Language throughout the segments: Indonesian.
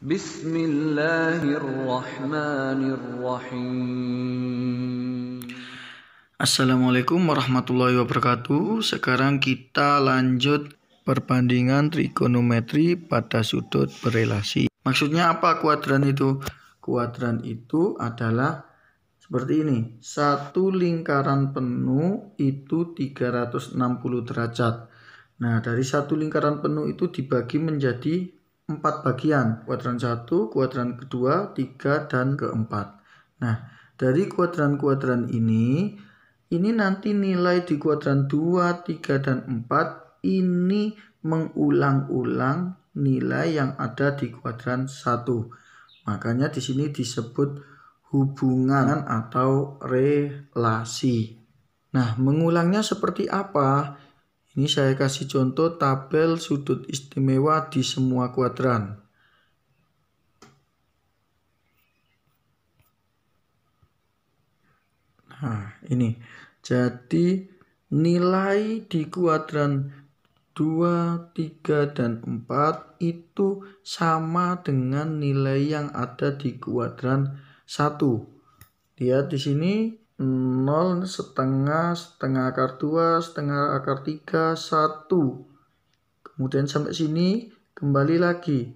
Bismillahirrahmanirrahim. Assalamualaikum warahmatullahi wabarakatuh. Sekarang kita lanjut perbandingan trigonometri pada sudut berelasi. Maksudnya apa kuadran itu? Kuadran itu adalah seperti ini. Satu lingkaran penuh itu 360 derajat. Nah, dari satu lingkaran penuh itu dibagi menjadi 4 bagian. Kuadran 1, kuadran kedua, 3, dan keempat. Nah, dari kuadran-kuadran ini nanti nilai di kuadran 2, 3, dan 4 ini mengulang-ulang nilai yang ada di kuadran 1. Makanya di sini disebut hubungan atau relasi. Nah, mengulangnya seperti apa? Ini saya kasih contoh tabel sudut istimewa di semua kuadran. Nah, ini. Jadi nilai di kuadran 2, 3, dan 4 itu sama dengan nilai yang ada di kuadran 1. Lihat di sini 0, setengah, setengah akar 2, setengah akar 3, 1. Kemudian sampai sini kembali lagi.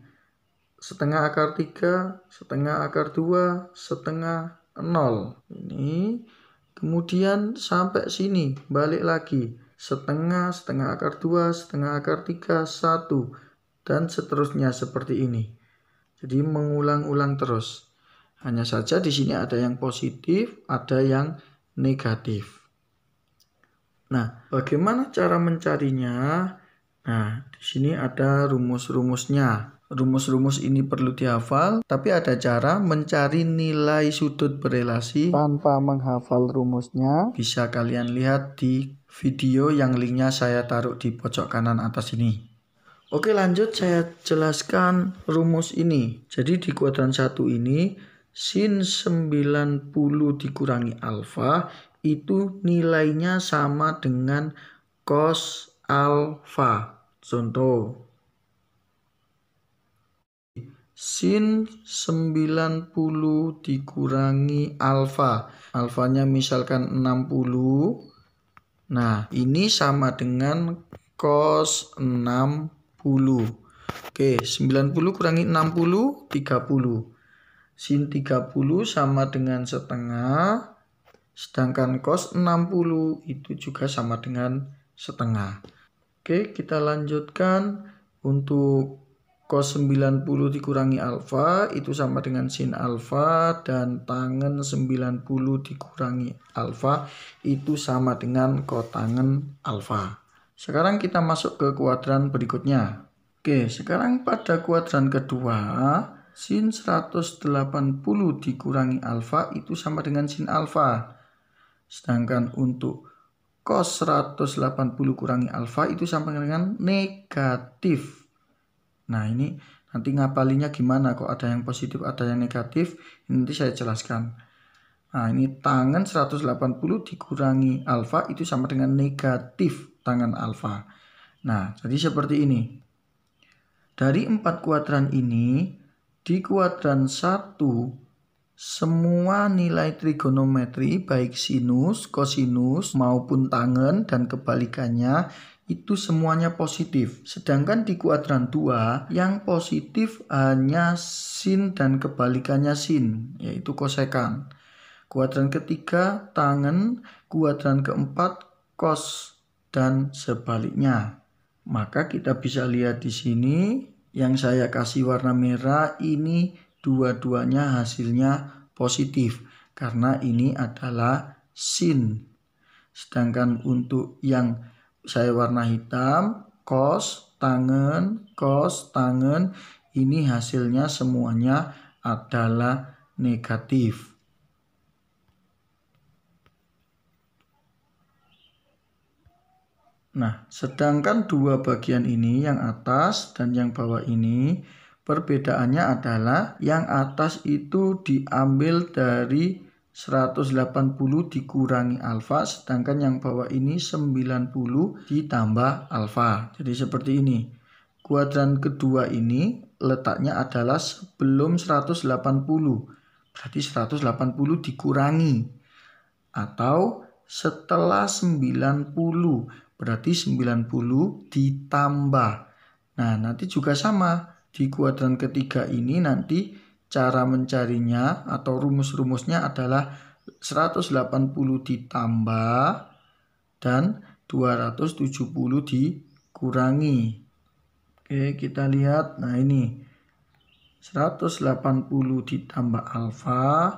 Setengah akar 3, setengah akar 2, setengah 0. Ini. Kemudian sampai sini balik lagi. Setengah, setengah akar 2, setengah akar 3, 1. Dan seterusnya seperti ini. Jadi mengulang-ulang terus. Hanya saja di sini ada yang positif, ada yang negatif. Nah, bagaimana cara mencarinya? Nah, di sini ada rumus-rumusnya. Rumus-rumus ini perlu dihafal, tapi ada cara mencari nilai sudut berelasi tanpa menghafal rumusnya. Bisa kalian lihat di video yang linknya saya taruh di pojok kanan atas ini. Oke, lanjut saya jelaskan rumus ini. Jadi di kuadran 1 ini sin 90 dikurangi alfa itu nilainya sama dengan cos alfa. Contoh. Sin 90 dikurangi alfa. Alfanya misalkan 60. Nah, ini sama dengan cos 60. Oke, 90 kurangi 60, 30. Sin 30 sama dengan setengah, sedangkan cos 60 itu juga sama dengan setengah. Oke, kita lanjutkan. Untuk cos 90 dikurangi alfa itu sama dengan sin alfa, dan tangen 90 dikurangi alfa itu sama dengan kotangen alfa. Sekarang kita masuk ke kuadran berikutnya. Oke, sekarang pada kuadran kedua, sin 180 dikurangi alfa itu sama dengan sin alfa. Sedangkan untuk cos 180 kurangi alfa itu sama dengan negatif. Nah, ini nanti ngapalinya gimana, kok ada yang positif ada yang negatif, nanti saya jelaskan. Nah, ini tangen 180 dikurangi alfa itu sama dengan negatif tangen alfa. Nah, jadi seperti ini. Dari 4 kuadran ini, di kuadran 1 semua nilai trigonometri baik sinus, kosinus maupun tangen dan kebalikannya itu semuanya positif. Sedangkan di kuadran 2 yang positif hanya sin dan kebalikannya sin, yaitu kosekan. Kuadran ketiga tangen, kuadran keempat cos dan sebaliknya. Maka kita bisa lihat di sini yang saya kasih warna merah ini dua-duanya hasilnya positif karena ini adalah sin. Sedangkan untuk yang saya warna hitam cos tangen ini hasilnya semuanya adalah negatif. Nah, sedangkan dua bagian ini, yang atas dan yang bawah ini, perbedaannya adalah yang atas itu diambil dari 180 dikurangi alfa, sedangkan yang bawah ini 90 ditambah alfa. Jadi seperti ini. kuadran kedua ini letaknya adalah sebelum 180. Berarti 180 dikurangi. Atau setelah 90. Berarti 90 ditambah. Nah, nanti juga sama. Di kuadran ketiga ini nanti cara mencarinya atau rumus-rumusnya adalah 180 ditambah dan 270 dikurangi. Oke, kita lihat. Nah, ini 180 ditambah alfa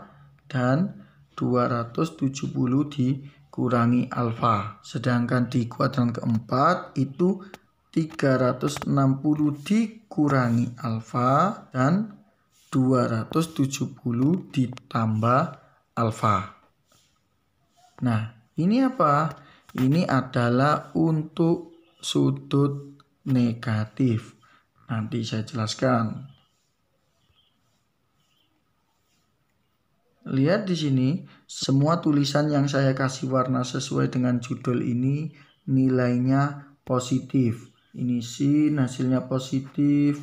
dan 270 dikurangi alfa. Sedangkan di kuadran keempat itu 360 dikurangi alfa dan 270 ditambah alfa. Nah, ini apa? Ini adalah untuk sudut negatif. Nanti saya jelaskan. Lihat di sini, semua tulisan yang saya kasih warna sesuai dengan judul ini nilainya positif. Ini sin hasilnya positif.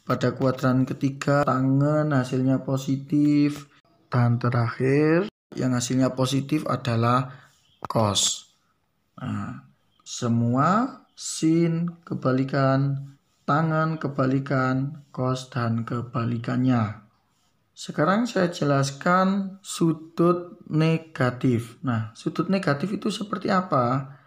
Pada kuadran ketiga tangen hasilnya positif. Dan terakhir yang hasilnya positif adalah cos. Nah, semua sin kebalikan, tangen kebalikan, cos dan kebalikannya. Sekarang saya jelaskan sudut negatif. Nah, sudut negatif itu seperti apa?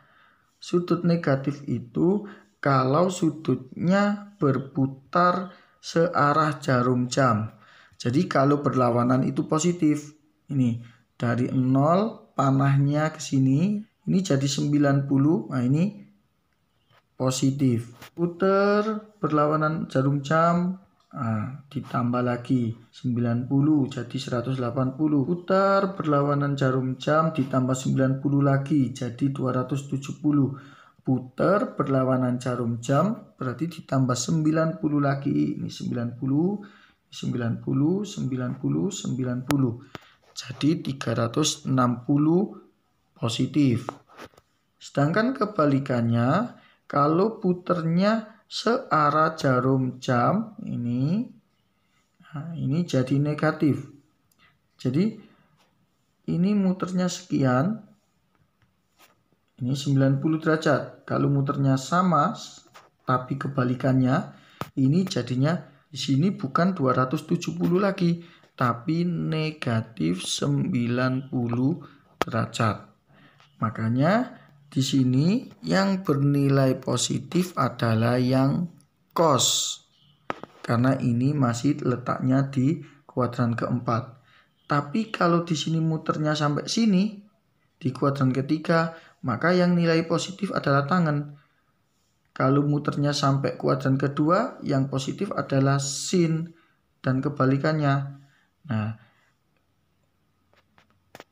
Sudut negatif itu kalau sudutnya berputar searah jarum jam. Jadi kalau berlawanan itu positif. Ini dari 0 panahnya ke sini, ini jadi 90. Nah, ini positif. Putar berlawanan jarum jam. Nah, ditambah lagi 90 jadi 180. Putar berlawanan jarum jam ditambah 90 lagi jadi 270. Putar berlawanan jarum jam berarti ditambah 90 lagi. Ini 90, 90, 90, 90. Jadi 360 positif. Sedangkan kebalikannya, kalau puternya searah jarum jam ini, nah ini jadi negatif. Jadi ini muternya sekian, ini 90 derajat. Kalau muternya sama tapi kebalikannya, ini jadinya di sini bukan 270 lagi, tapi negatif 90 derajat. Makanya di sini yang bernilai positif adalah yang cos. Karena ini masih letaknya di kuadran keempat. Tapi kalau di sini muternya sampai sini, di kuadran ketiga, maka yang nilai positif adalah tangen. Kalau muternya sampai kuadran kedua, yang positif adalah sin dan kebalikannya. Nah,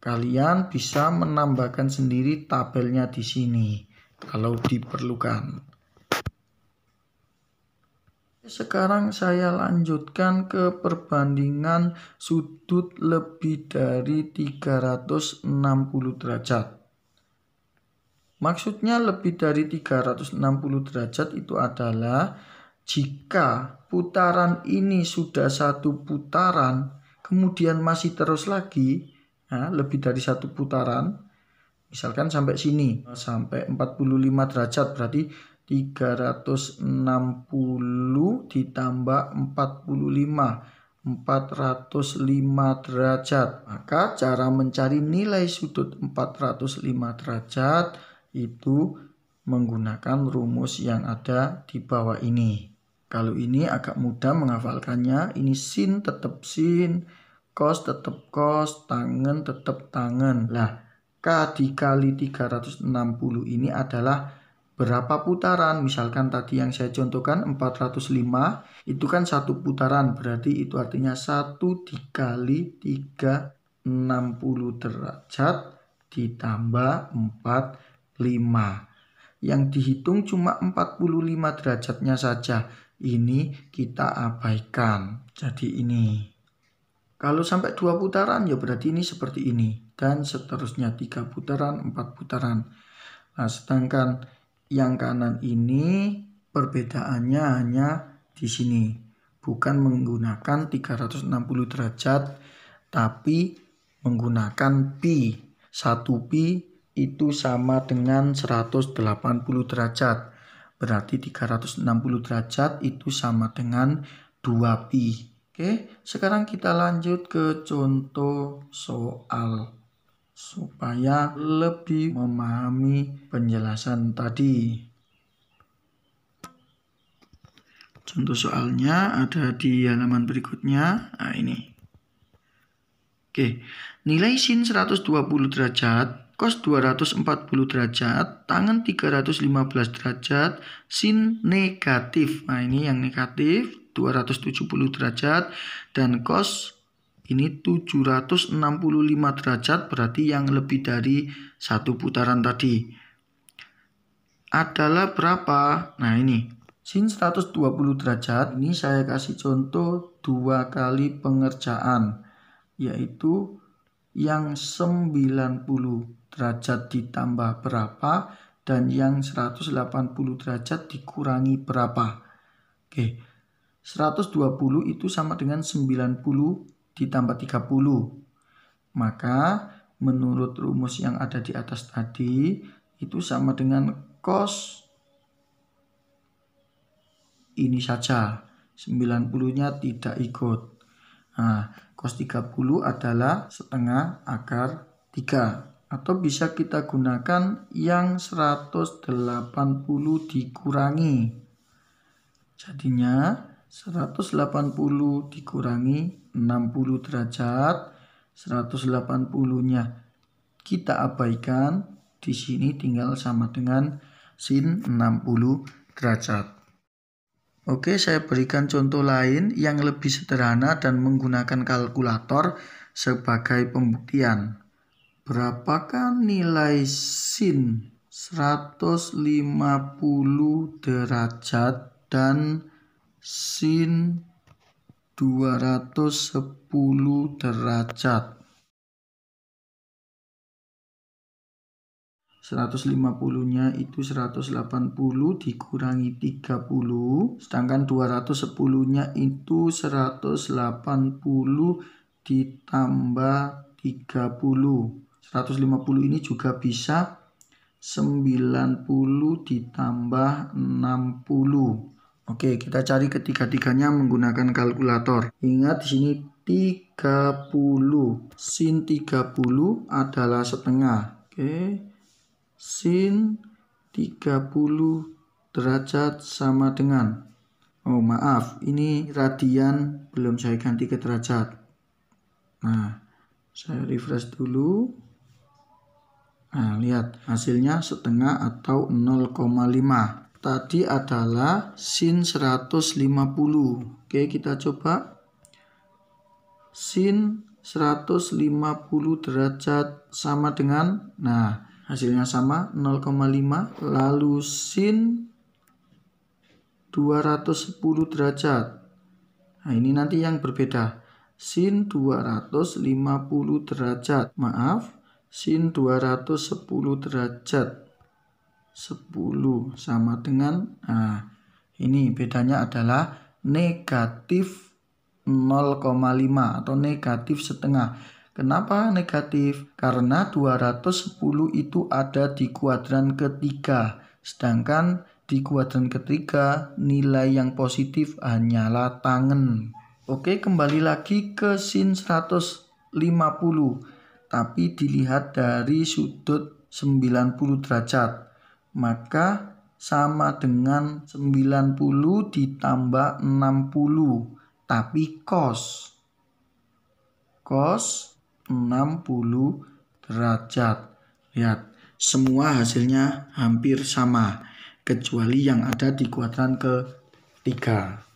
kalian bisa menambahkan sendiri tabelnya di sini kalau diperlukan. Sekarang saya lanjutkan ke perbandingan sudut lebih dari 360 derajat. Maksudnya lebih dari 360 derajat itu adalah jika putaran ini sudah satu putaran, kemudian masih terus lagi, nah, lebih dari satu putaran, misalkan sampai sini, sampai 45 derajat, berarti 360 ditambah 45, 405 derajat. Maka cara mencari nilai sudut 405 derajat itu menggunakan rumus yang ada di bawah ini. Kalau ini agak mudah menghafalkannya, ini sin tetap sin, cos tetap cos, tangen tetap tangen. Lah, K dikali 360 ini adalah berapa putaran? Misalkan tadi yang saya contohkan 405, itu kan satu putaran, berarti itu artinya 1 dikali 360 derajat ditambah 45. Yang dihitung cuma 45 derajatnya saja. Ini kita abaikan. Jadi ini. Kalau sampai 2 putaran ya berarti ini seperti ini. Dan seterusnya 3 putaran, 4 putaran. Nah, sedangkan yang kanan ini Perbedaannya hanya di sini. Bukan menggunakan 360 derajat, tapi menggunakan pi. 1 pi itu sama dengan 180 derajat. Berarti 360 derajat itu sama dengan 2 pi. Oke, sekarang kita lanjut ke contoh soal supaya lebih memahami penjelasan tadi. Contoh soalnya ada di halaman berikutnya. Nah, ini. Oke, nilai sin 120 derajat, cos 240 derajat, tangen 315 derajat, sin negatif. Nah, ini yang negatif 270 derajat dan cos ini 765 derajat, berarti yang lebih dari 1 putaran tadi. Adalah berapa? Nah, ini. Sin 120 derajat, ini saya kasih contoh 2 kali pengerjaan, yaitu yang 90 derajat ditambah berapa dan yang 180 derajat dikurangi berapa. Oke, 120 itu sama dengan 90 ditambah 30. Maka menurut rumus yang ada di atas tadi itu sama dengan cos ini saja, 90-nya tidak ikut. Nah, cos 30 adalah setengah akar 3. Atau bisa kita gunakan yang 180 dikurangi. Jadinya 180 dikurangi 60 derajat. 180-nya kita abaikan. Di sini tinggal sama dengan sin 60 derajat. Oke, saya berikan contoh lain yang lebih sederhana dan menggunakan kalkulator sebagai pembuktian. Berapakah nilai sin 150 derajat dan sin 210 derajat? 150-nya itu 180 dikurangi 30, sedangkan 210-nya itu 180 ditambah 30. 150 ini juga bisa 90 ditambah 60. Oke, kita cari ketiga-tiganya menggunakan kalkulator. Ingat di sini 30. Sin 30 adalah setengah. Oke. Sin 30 derajat sama dengan, oh maaf, ini radian belum saya ganti ke derajat. Nah, saya refresh dulu. Nah, lihat hasilnya setengah atau 0,5. Tadi adalah sin 150. Oke, kita coba. Sin 150 derajat sama dengan, nah, hasilnya sama 0,5. Lalu sin 210 derajat. Nah, ini nanti yang berbeda. Sin 250 derajat. Maaf, sin 210 derajat. 10 sama dengan, nah, ini bedanya adalah negatif 0,5 atau negatif setengah. Kenapa negatif? Karena 210 itu ada di kuadran ketiga. Sedangkan di kuadran ketiga nilai yang positif hanyalah tangen. Oke, kembali lagi ke sin 150. Tapi dilihat dari sudut 90 derajat. Maka sama dengan 90 ditambah 60. Tapi cos 60 derajat. Lihat, semua hasilnya hampir sama, kecuali yang ada di kuadran ketiga.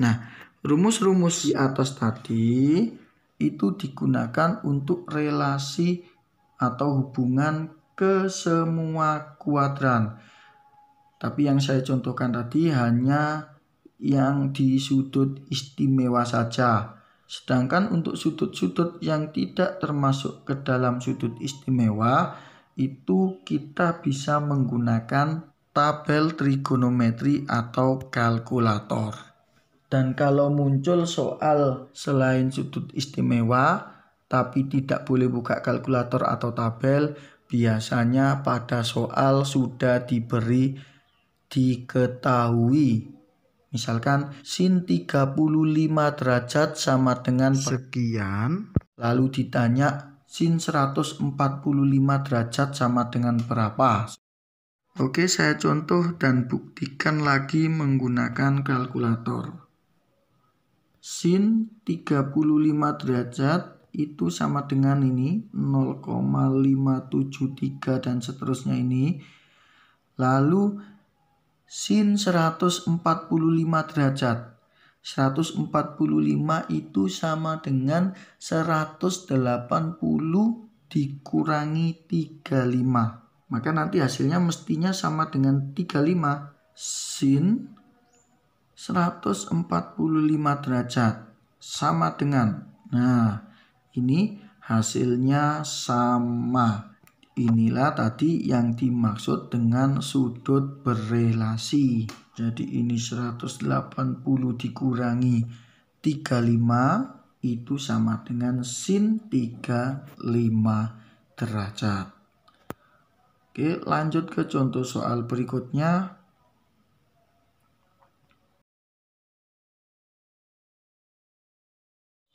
Nah, rumus-rumus di atas tadi itu digunakan untuk relasi atau hubungan ke semua kuadran. Tapi yang saya contohkan tadi hanya yang di sudut istimewa saja. Sedangkan untuk sudut-sudut yang tidak termasuk ke dalam sudut istimewa, itu kita bisa menggunakan tabel trigonometri atau kalkulator. Dan kalau muncul soal selain sudut istimewa tapi tidak boleh buka kalkulator atau tabel, biasanya pada soal sudah diketahui. Misalkan sin 35 derajat sama dengan sekian, lalu ditanya sin 145 derajat sama dengan berapa. Oke, saya contoh dan buktikan lagi menggunakan kalkulator. Sin 35 derajat itu sama dengan ini 0,573 dan seterusnya ini. Lalu sin 145 derajat. 145 itu sama dengan 180 dikurangi 35. Maka nanti hasilnya mestinya sama dengan 35. Sin 145 derajat sama dengan, nah ini hasilnya sama. Inilah tadi yang dimaksud dengan sudut berelasi. Jadi ini 180 dikurangi 35 itu sama dengan sin 35 derajat. Oke, lanjut ke contoh soal berikutnya.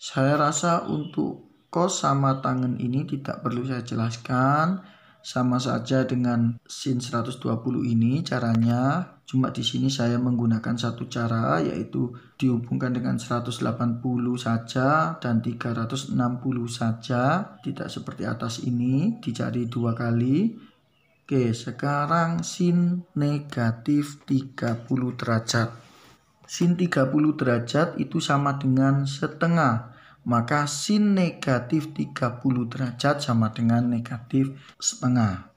Saya rasa untuk cos sama tangen ini tidak perlu saya jelaskan. Sama saja dengan sin 120 ini caranya. Cuma di sini saya menggunakan satu cara, yaitu dihubungkan dengan 180 saja dan 360 saja. Tidak seperti atas ini, dicari 2 kali. Oke, sekarang sin negatif 30 derajat. Sin 30 derajat itu sama dengan setengah. Maka sin negatif 30 derajat sama dengan negatif setengah.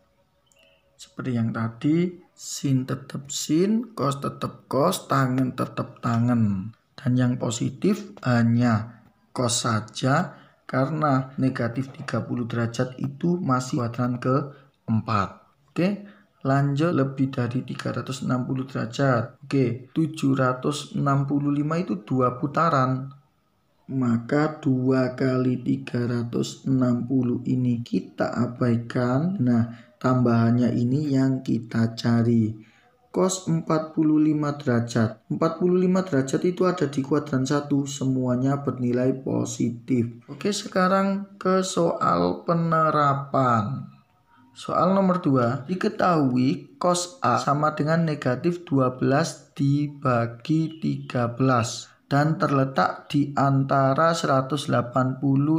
Seperti yang tadi, sin tetap sin, cos tetap cos, tangen tetap tangen. Dan yang positif hanya cos saja, karena negatif 30 derajat itu masih kuadran ke-4. Oke, lanjut lebih dari 360 derajat. Oke, 765 itu 2 putaran. Maka 2 kali 360 ini kita abaikan. Nah, tambahannya ini yang kita cari. Cos 45 derajat. 45 derajat itu ada di kuadran 1. Semuanya bernilai positif. Oke, sekarang ke soal penerapan. Soal nomor 2, diketahui cos A sama dengan negatif 12 dibagi 13 dan terletak di antara 180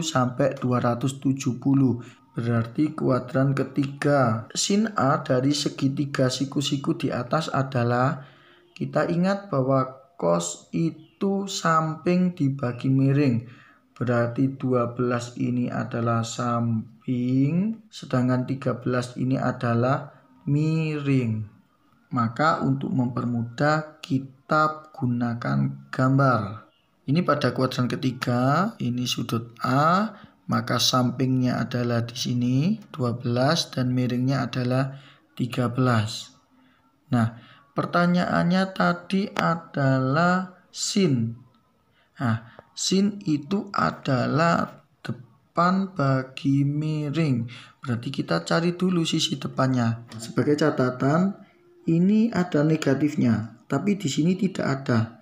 sampai 270. Berarti kuadran ketiga. Sin A dari segitiga siku-siku di atas adalah, kita ingat bahwa cos itu samping dibagi miring. Berarti 12 ini adalah samping, sedangkan 13 ini adalah miring. Maka untuk mempermudah kita gunakan gambar. Ini pada kuadran ketiga, ini sudut A, maka sampingnya adalah di sini 12 dan miringnya adalah 13. Nah, pertanyaannya tadi adalah sin. Nah, sin itu adalah depan bagi miring. Berarti kita cari dulu sisi depannya. Sebagai catatan, ini ada negatifnya, tapi di sini tidak ada.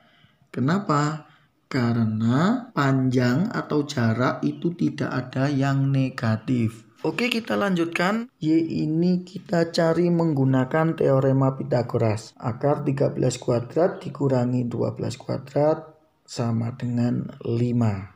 Kenapa? Karena panjang atau jarak itu tidak ada yang negatif. Oke, kita lanjutkan. Y ini kita cari menggunakan teorema Pythagoras. Akar 13 kuadrat dikurangi 12 kuadrat sama dengan 5.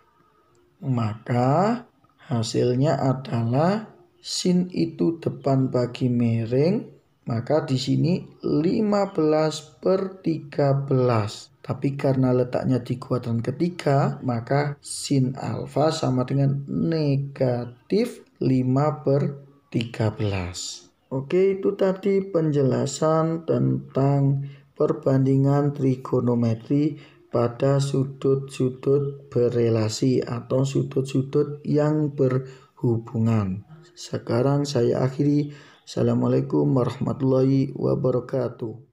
Maka hasilnya adalah sin itu depan bagi miring. Maka di sini 15/13. Tapi karena letaknya di kuadran ketiga, maka sin alfa sama dengan negatif 5/13. Oke, itu tadi penjelasan tentang perbandingan trigonometri pada sudut-sudut berelasi atau sudut-sudut yang berhubungan. Sekarang saya akhiri. Assalamualaikum warahmatullahi wabarakatuh.